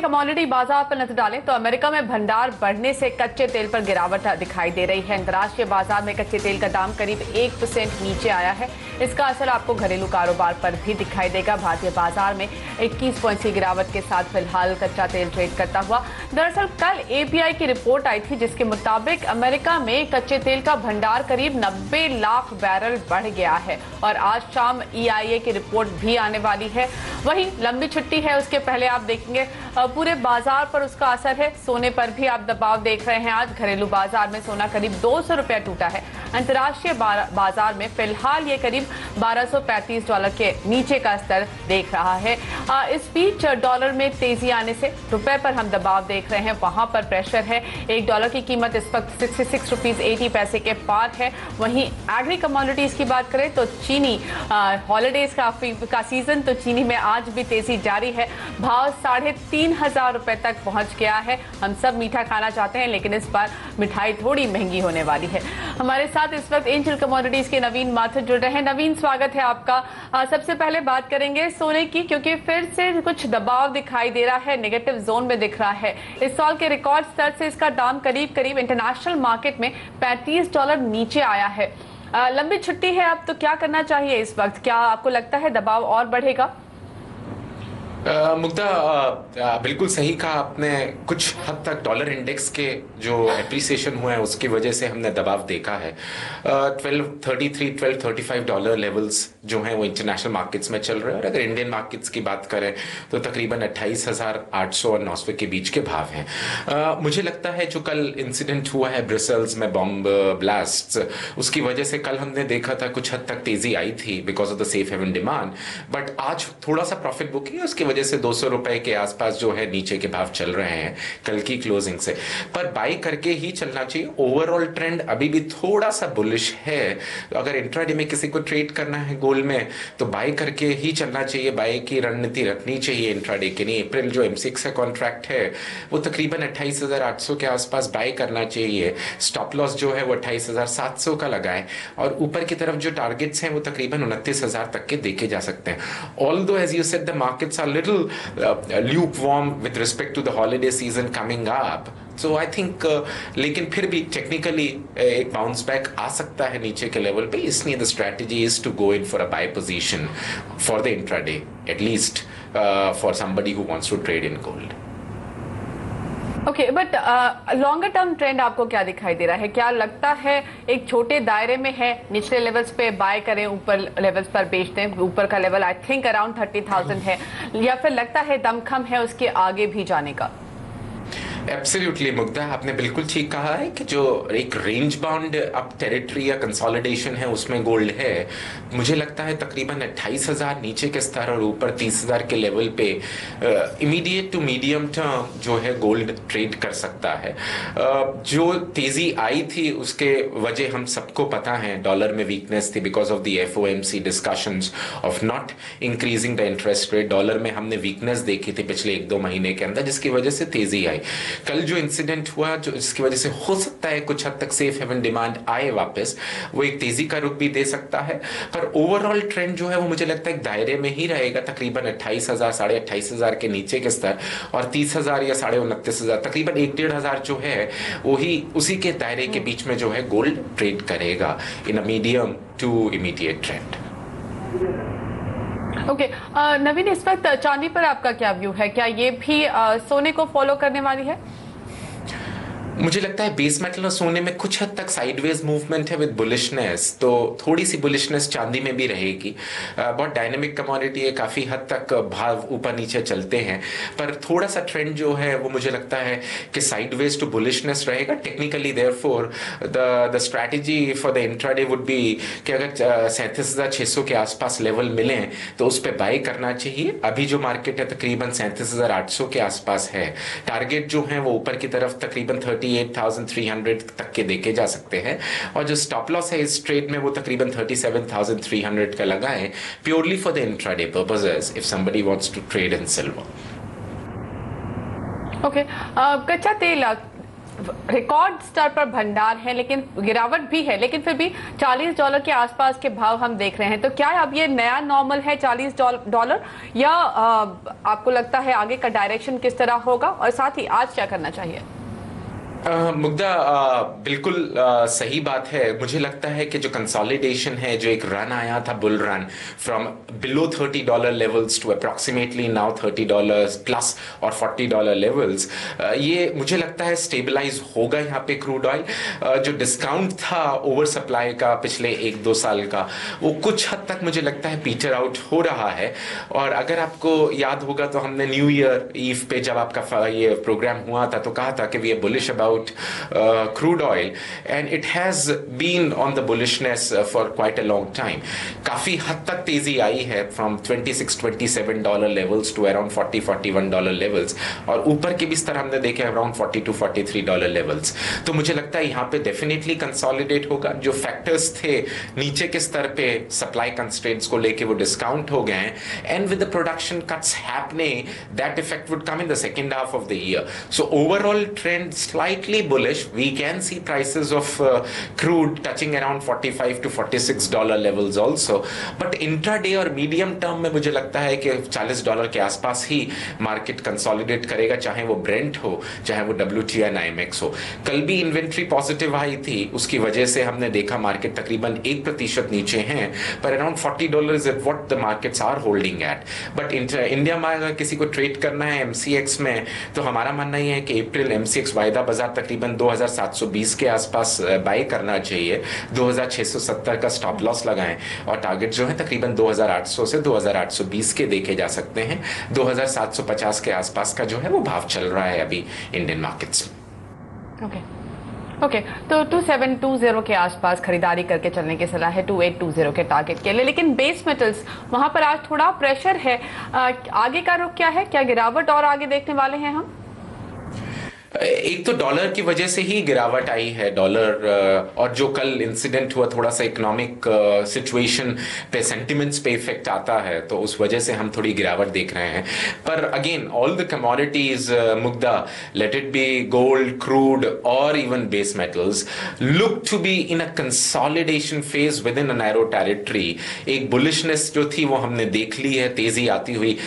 Commodity बाजार पर नजर डालें तो अमेरिका में भंडार बढ़ने से कच्चे तेल पर गिरावट दिखाई दे रही है। अंतर्राष्ट्रीय बाजार में कच्चे तेल का दाम करीब 1% नीचे आया है। इसका असर आपको घरेलू कारोबार पर भी दिखाई देगा। भारतीय बाजार में 21 पॉइंट की गिरावट के साथ फिलहाल कच्चा तेल ट्रेड करता हुआ। दरअसल कल एपीआई की रिपोर्ट आई थी जिसके मुताबिक अमेरिका में कच्चे तेल का भंडार करीब 90 लाख बैरल बढ़ गया है और आज शाम ईआईए की रिपोर्ट भी आने वाली है। वहीं लंबी छुट्टी है, उसके पहले आप देखेंगे पूरे बाजार पर उसका असर है। सोने पर भी आप दबाव देख रहे हैं। आज घरेलू बाजार में सोना करीब 200 रुपया टूटा है। अंतर्राष्ट्रीय बाजार में फिलहाल ये करीब $1235 के नीचे का स्तर देख रहा है। इस बीच डॉलर में तेजी आने से रुपए पर हम दबाव देख रहे हैं, वहां पर प्रेशर है। $1 की कीमत इस वक्त 66 रुपीज 80 पैसे के पार है। वहीं एग्री कमोडिटीज की बात करें तो चीनी हॉलीडेज का सीजन, तो चीनी में आज भी तेजी जारी है। भाव 3,500 रुपए तक पहुंच गया है। हम सब मीठा खाना चाहते हैं लेकिन इस बार मिठाई थोड़ी महंगी होने वाली है। हमारे साथ इस वक्त एंजल कमोडिटीज के नवीन माथुर जुड़ रहे हैं। नवीन, स्वागत है आपका। सबसे पहले बात करेंगे सोने की, क्योंकि फिर से कुछ दबाव दिखाई दे रहा है, नेगेटिव जोन में दिख रहा है। इस साल के रिकॉर्ड स्तर से इसका दाम करीब करीब इंटरनेशनल मार्केट में $35 नीचे आया है। लंबी छुट्टी है अब, तो क्या करना चाहिए इस वक्त? क्या आपको लगता है दबाव और बढ़ेगा? मुग्धा, बिल्कुल सही कहा आपने। कुछ हद तक डॉलर इंडेक्स के जो एप्रिसिएशन हुआ है उसकी वजह से हमने दबाव देखा है। $1235 लेवल्स जो हैं वो इंटरनेशनल मार्केट्स में चल रहे हैं और अगर इंडियन मार्केट्स की बात करें तो तकरीबन 28,800 और 900 के बीच के भाव हैं। मुझे लगता है जो कल इंसिडेंट हुआ है ब्रसेल्स में बॉम्ब ब्लास्ट, उसकी वजह से कल हमने देखा था कुछ हद तक तेजी आई थी because of the safe haven demand, but आज थोड़ा सा प्रॉफिट बुकिंग है, उसकी वजह से 200 रुपए के आसपास जो है नीचे के भाव चल रहे हैं कल की क्लोजिंग से। पर बाई करके ही चलना चाहिए। ओवरऑल ट्रेंड अभी भी थोड़ा सा बुलिश है। अगर इंट्राडे में किसी को ट्रेड करना है गोल्ड में तो बाई करके ही चलना चाहिए। बाई की रणनीति रखनी चाहिए इंट्राडे के लिए। अप्रैल जो M6 का कॉन्ट्रैक्ट है वो तकरीबन 28,800 के आसपास बाई करना चाहिए। स्टॉप लॉस जो है वो 28,700 का लगाए और ऊपर की तरफ जो टारगेट्स हैं वो तकरीबन 29,000 तक के देखे जा सकते हैं। Although as you said the markets are little lukewarm with respect to the holiday season coming up. So I think लेकिन फिर भी टेक्निकली एक बाउंस बैक आ सकता है नीचे के लेवल पे, इसलिए the strategy is to go in for a buy position for the intraday, at least for somebody who wants to trade in gold. Okay, but longer term trend आपको क्या दिखाई दे रहा है? क्या लगता है एक छोटे दायरे में है, निचले लेवल्स पे बाय करें, ऊपर लेवल्स पर बेचते हैं? ऊपर का लेवल आई थिंक अराउंड 30,000 है, या फिर लगता है दमखम है उसके आगे भी जाने का? एब्सोल्युटली मुग्धा, आपने बिल्कुल ठीक कहा है कि जो एक रेंज बाउंड अब टेरिटरी या कंसोलिडेशन है उसमें गोल्ड है। मुझे लगता है तकरीबन 28,000 नीचे के स्तर और ऊपर 30,000 के लेवल पे इमीडिएट टू मीडियम टर्म जो है गोल्ड ट्रेड कर सकता है। जो तेजी आई थी उसके वजह हम सबको पता है, डॉलर में वीकनेस थी because of the FOMC discussions of not increasing the interest rate. Dollar में हमने वीकनेस देखी थी पिछले 1-2 महीने के अंदर जिसकी वजह से तेजी आई। कल जो इंसिडेंट हुआ जो इसकी वजह से हो सकता है कुछ हद तक सेफ हेवन डिमांड आए वापस, वो एक तेजी का रुख भी दे सकता है। पर ओवरऑल ट्रेंड जो है वो मुझे लगता है एक दायरे में ही रहेगा, तकरीबन 28,000 28,500 के नीचे के स्तर और 30,000 या 29,500 तकरीबन 1-1,500 जो है वही उसी के दायरे के बीच में जो है गोल्ड ट्रेड करेगा in a medium to immediate trend. Okay, Naveen, इस वक्त चांदी पर आपका क्या व्यू है? क्या ये भी सोने को फॉलो करने वाली है? मुझे लगता है बेस मेटल और सोने में कुछ हद तक साइडवेज मूवमेंट है विद बुलिशनेस, तो थोड़ी सी बुलिशनेस चांदी में भी रहेगी। बहुत डायनेमिक कमोडिटी है, काफी हद तक भाव ऊपर नीचे चलते हैं, पर थोड़ा सा ट्रेंड जो है वो मुझे लगता है कि साइडवेज टू बुलिशनेस रहेगा technically. Therefore the strategy for the intraday would be कि अगर 37,600 के आसपास लेवल मिले तो उस पर बाय करना चाहिए। अभी जो मार्केट है तकरीबन 37,800 के आसपास है। टारगेट जो है वो ऊपर की तरफ तकरीबन 38,300 तक के देखे जा सकते हैं और जो स्टॉप लॉस है इस ट्रेड में वो तकरीबन 37,300 का लगा है, purely for the intraday purposes if somebody wants to trade in silver. Okay, कच्चा तेल रिकॉर्ड स्तर पर भंडार है, लेकिन गिरावट भी है, लेकिन फिर भी $40 के आसपास के भाव हम देख रहे हैं। तो क्या अब ये नया नॉर्मल है $40, या आपको लगता है आगे का डायरेक्शन किस तरह होगा, और साथ ही आज क्या करना चाहिए? मुग्धा, बिल्कुल सही बात है। मुझे लगता है कि जो कंसोलिडेशन है, जो एक रन आया था, bull run from below $30 levels to approximately now $30 plus और $40 लेवल्स, ये मुझे लगता है स्टेबलाइज होगा यहाँ पे क्रूड ऑयल। जो डिस्काउंट था ओवर सप्लाई का पिछले 1-2 साल का, वो कुछ हद तक मुझे लगता है पीटर आउट हो रहा है। और अगर आपको याद होगा तो हमने न्यू ईयर ईव पे जब आपका ये प्रोग्राम हुआ था तो कहा था कि we are bullish about crude oil, and it has been on the bullishness for quite a long time. काफी हद तक तेजी आई है from $26-27 levels to around $40-41 levels, और ऊपर के भी स्तर हमने देखे around $42-43 levels। तो मुझे लगता है यहाँ पे डेफिनेटली कंसोलिडेट होगा। जो फैक्टर्स थे नीचे के स्तर पे सप्लाई कंस्ट्रेंट्स को लेके वो डिस्काउंट हो गए हैं, and with the production cuts happening that effect would come in the second half of the year. So overall trend slightly bullish. We can see prices of crude touching around $45-46 levels also, but intraday और medium term में मुझे लगता है कि $40 के आसपास ही market consolidate करेगा, चाहे वो ब्रेंट हो, चाहे वो WTI NYMEX हो। कल भी इन्वेंट्री पॉजिटिव आई थी, उसकी वजह से हमने देखा मार्केट तकरीबन 1% नीचे हैं, पर around $40 is what the markets are holding at। But India में अगर किसी को ट्रेड करना है MCX में, तो हमारा मानना ही है कि अप्रैल MCX वायदा बाजार तकरीबन 2720 के आसपास बाय करना चाहिए। 2670 का स्टॉप लॉस लगाएं, और टारगेट जो है तकरीबन 2800 से 2820 के देखे जा सकते हैं। 2750 के आसपास का जो है वो भाव चल रहा है अभी इंडियन मार्केट्स में। ओके, तो 2720 के आसपास खरीदारी करके चलने की सलाह है 2820 के टारगेट के लिए। लेकिन बेस मेटल्स वहां पर आज थोड़ा प्रेशर है, आगे का रुख क्या है? क्या गिरावट और आगे देखने वाले हैं हम? एक तो डॉलर की वजह से ही गिरावट आई है। डॉलर और जो कल इंसिडेंट हुआ, थोड़ा सा इकोनॉमिक सिचुएशन पे, सेंटिमेंट्स पे इफेक्ट आता है, तो उस वजह से हम थोड़ी गिरावट देख रहे हैं। पर again all the commodities, Mugdha, let it be gold, crude और even base metals, look to be in a consolidation phase within a narrow territory. एक बुलिशनेस जो थी वो हमने देख ली है, तेजी आती हुई।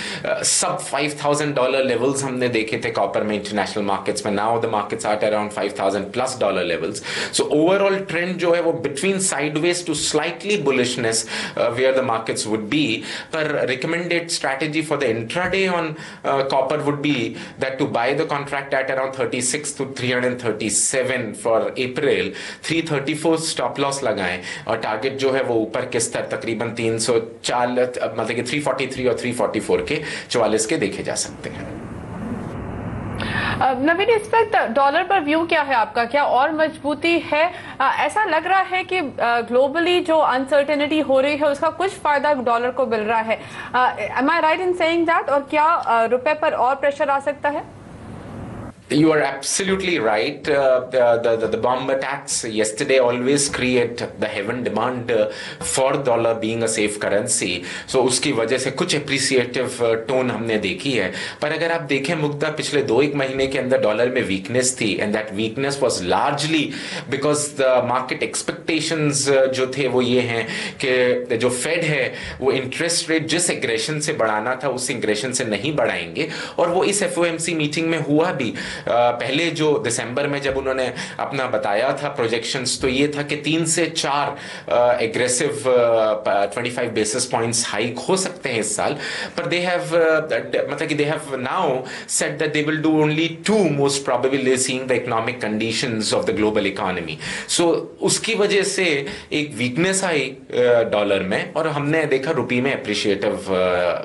सब $5000 लेवल्स हमने देखे थे कॉपर में इंटरनेशनल मार्केट्स में। Now the markets are at around $5000+ levels. So overall trend जो है वो between sideways to slightly bullishness where the markets would be. पर recommended strategy for the intraday on copper would be that to buy the contract at around 36 to 337 for April, 334 stop loss लगाएं, और target जो है वो ऊपर के स्तर तकरीबन 340, मतलब कि 343 और 344 के 44 के देखे जा सकते हैं। नवीन, इस वक्त डॉलर पर व्यू क्या है आपका? क्या और मजबूती है? ऐसा लग रहा है कि ग्लोबली जो अनसर्टेनिटी हो रही है उसका कुछ फायदा डॉलर को मिल रहा है। Am I right in saying that? और क्या रुपए पर और प्रेशर आ सकता है? You are absolutely right. The bomb attacks yesterday always create the heaven demand for dollar being a safe currency. So उसकी वजह से कुछ appreciative tone हमने देखी है। पर अगर आप देखें मुग्धा, पिछले 2-1 महीने के अंदर डॉलर में वीकनेस थी, and that weakness was largely because the market expectations जो थे वो ये हैं कि जो फेड है वो इंटरेस्ट रेट जिस एग्रेशन से बढ़ाना था उस एग्रेशन से नहीं बढ़ाएंगे, और वो इस FOMC मीटिंग में हुआ भी। पहले जो दिसंबर में जब उन्होंने अपना बताया था प्रोजेक्शंस, तो ये था कि 3 से 4 एग्रेसिव 25 बेसिस पॉइंट्स हाइक हो सकते हैं इस साल। पर दे हैव मतलब कि they have now said that they will do only 2, most probably seeing the economic conditions of the global economy. So उसकी वजह से एक वीकनेस आई डॉलर में, और हमने देखा रुपये में अप्रिशिएटिव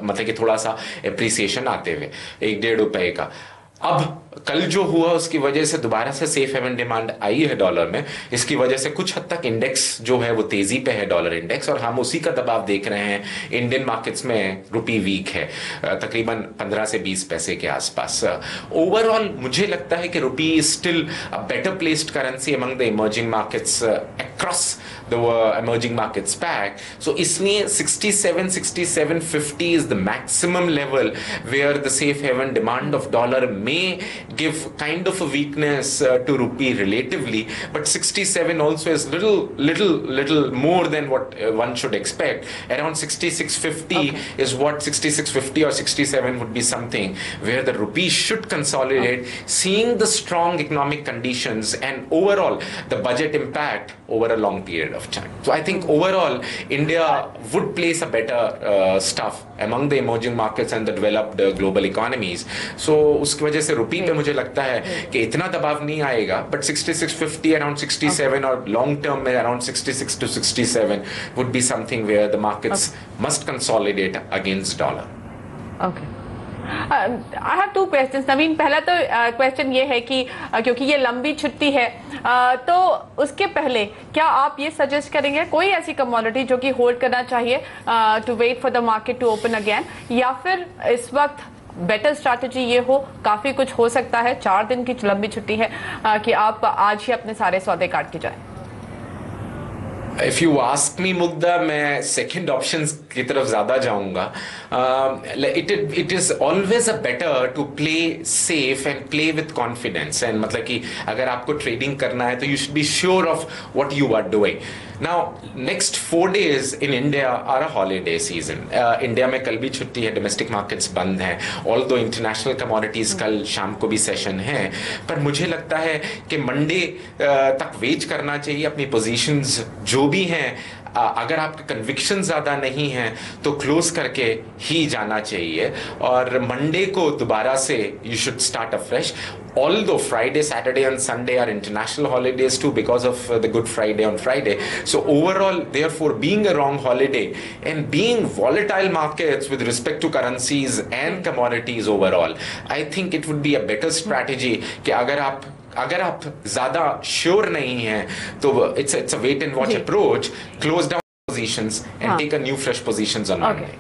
मतलब कि थोड़ा सा अप्रिसिएशन आते हुए $1-1.5 का। अब कल जो हुआ उसकी वजह से दोबारा से सेफ हेवन डिमांड आई है डॉलर में। इसकी वजह से कुछ हद तक इंडेक्स जो है वो तेजी पे है, डॉलर इंडेक्स, और हम उसी का दबाव देख रहे हैं। इंडियन मार्केट्स में रुपी वीक है तकरीबन 15 से 20 पैसे के आसपास। ओवरऑल मुझे लगता है कि रुपी is still a better placed currency among the emerging markets across the emerging markets back. So इसलिए 67-67.50 is the maximum level where the safe haven demand of dollar may give kind of a weakness to rupee relatively, but 67 also is little more than what one should expect. Around 66.50 is what 66.50 or 67 would be something where the rupee should consolidate, seeing the strong economic conditions and overall the budget impact over a long period of time. So I think overall India would place a better stuff among the emerging markets and the developed global economies. So उसकी वजह से रुपी पे मुझे लगता है कि इतना दबाव नहीं आएगा, but 66.50 around 67 or long term में around 66 to 67 would be something where the markets must consolidate against dollar. Okay. I have two questions. नवीन, पहला तो क्वेश्चन ये है कि क्योंकि ये लंबी छुट्टी है तो उसके पहले क्या आप ये सजेस्ट करेंगे कोई ऐसी कमोडिटी जो कि होल्ड करना चाहिए to wait for the market to open again, या फिर इस वक्त बेटर स्ट्रैटेजी ये हो, काफी कुछ हो सकता है, 4 दिन की लंबी छुट्टी है, कि आप आज ही अपने सारे सौदे काट के जाएं? If you ask me, Mugdha, मैं second options की तरफ ज़्यादा जाऊँगा. It is always a better to play safe and play with confidence. And मतलब कि अगर आपको trading करना है तो you should be sure of what you are doing. Now, next 4 days in India are a holiday season. India में कल भी छुट्टी है, domestic markets बंद हैं. Although international commodities कल शाम को भी session है, पर मुझे लगता है कि Monday तक wait करना चाहिए अपनी positions जो भी हैं. अगर आपके कन्विक्शन ज़्यादा नहीं हैं तो क्लोज करके ही जाना चाहिए, और मंडे को दोबारा से you should start afresh. Although Friday, Saturday and Sunday are international holidays too because of the Good Friday on Friday. So overall, therefore, being a wrong holiday and being volatile markets with respect to currencies and commodities overall, I think it would be a better strategy कि अगर आप ज़्यादा sure नहीं हैं तो it's a wait and watch approach, close down positions and take a new fresh positions on Monday.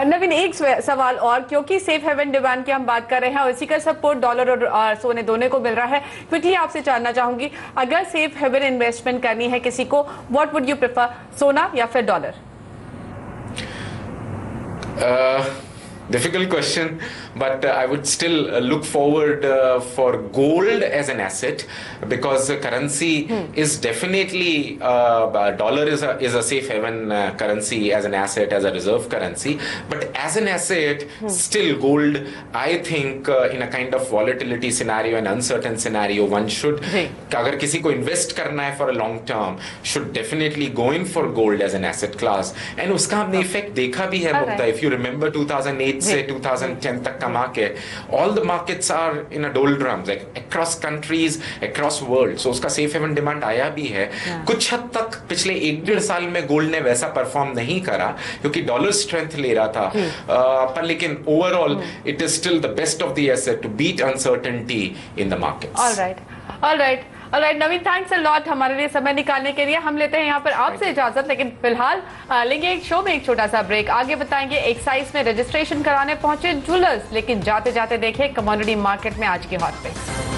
नवीन, एक सवाल और, क्योंकि सेफ हेवन डिमांड की हम बात कर रहे हैं और इसी का सपोर्ट डॉलर और सोने दोनों को मिल रहा है, क्विकली आपसे जानना चाहूंगी, अगर सेफ हेवन इन्वेस्टमेंट करनी है किसी को, व्हाट वुड यू प्रेफर, सोना या फिर dollar? Difficult question, but I would still look forward for gold as an asset, because the currency is definitely dollar is a safe haven currency as an asset, as a reserve currency. But as an asset, still gold, I think in a kind of volatility scenario and uncertain scenario, one should, अगर किसी को invest करना है for a long term, should definitely go in for gold as an asset class. And उसका हमने effect देखा भी है मुक्ता. If you remember 2008 से 2010 तक का market, all the markets are in a doldrums, like across countries, across world. So उसका safe haven demand आया भी है. कुछ हद तक पिछले 1-1.5 साल में गोल्ड ने वैसा परफॉर्म नहीं करा क्योंकि डॉलर स्ट्रेंथ ले रहा था, पर लेकिन overall it is still the best of the asset to beat uncertainty in the markets. Alright Naveen, thanks a lot हमारे लिए समय निकालने के लिए. हम लेते हैं यहाँ पर आपसे इजाजत, लेकिन फिलहाल लेंगे एक शो में एक छोटा सा ब्रेक. आगे बताएंगे एक्साइज में रजिस्ट्रेशन कराने पहुंचे ज्वेलर्स, लेकिन जाते जाते देखे कमोडिटी मार्केट में आज की हॉट पिक्स.